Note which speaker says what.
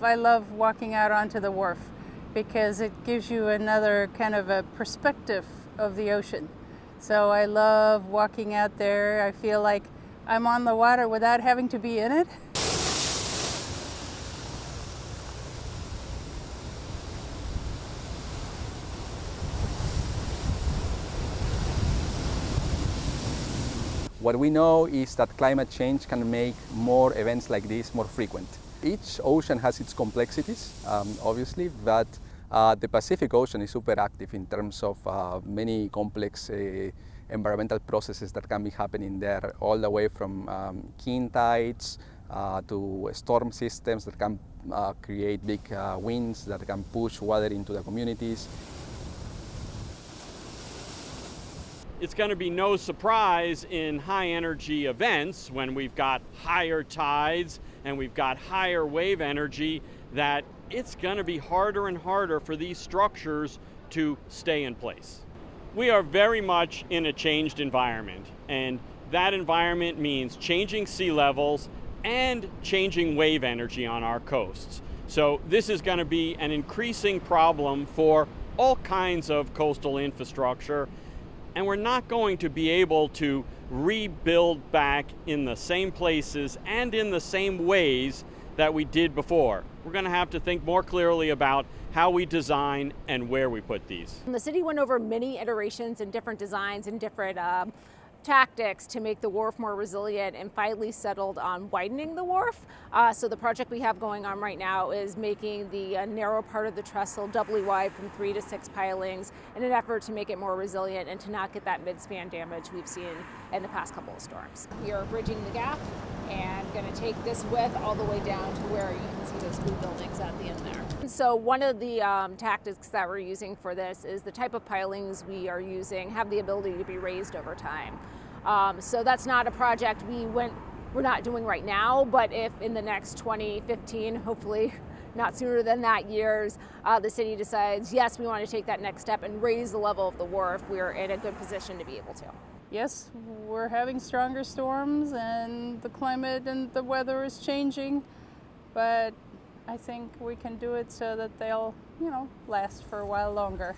Speaker 1: I love walking out onto the wharf because it gives you another kind of a perspective of the ocean. So I love walking out there. I feel like I'm on the water without having to be in it.
Speaker 2: What we know is that climate change can make more events like this more frequent. Each ocean has its complexities, obviously, but the Pacific Ocean is super active in terms of many complex environmental processes that can be happening there, all the way from king tides to storm systems that can create big winds that can push water into the communities.
Speaker 3: It's going to be no surprise in high energy events when we've got higher tides and we've got higher wave energy that it's going to be harder and harder for these structures to stay in place. We are very much in a changed environment, and that environment means changing sea levels and changing wave energy on our coasts. So this is going to be an increasing problem for all kinds of coastal infrastructure. And we're not going to be able to rebuild back in the same places and in the same ways that we did before. We're going to have to think more clearly about how we design and where we put these.
Speaker 4: The city went over many iterations and different designs and different tactics to make the wharf more resilient, and finally settled on widening the wharf. So the project we have going on right now is making the narrow part of the trestle doubly wide from 3 to 6 pilings in an effort to make it more resilient and to not get that mid-span damage we've seen in the past couple of storms. We are bridging the gap and going to take this width all the way down to where you can see those blue buildings at the end there. So one of the tactics that we're using for this is the type of pilings we are using have the ability to be raised over time. So that's not a project we're not doing right now, but if in the next 2015, hopefully not sooner than that years, the city decides, yes, we want to take that next step and raise the level of the wharf, we're in a good position to be able to.
Speaker 1: Yes, we're having stronger storms and the climate and the weather is changing, but I think we can do it so that they'll, last for a while longer.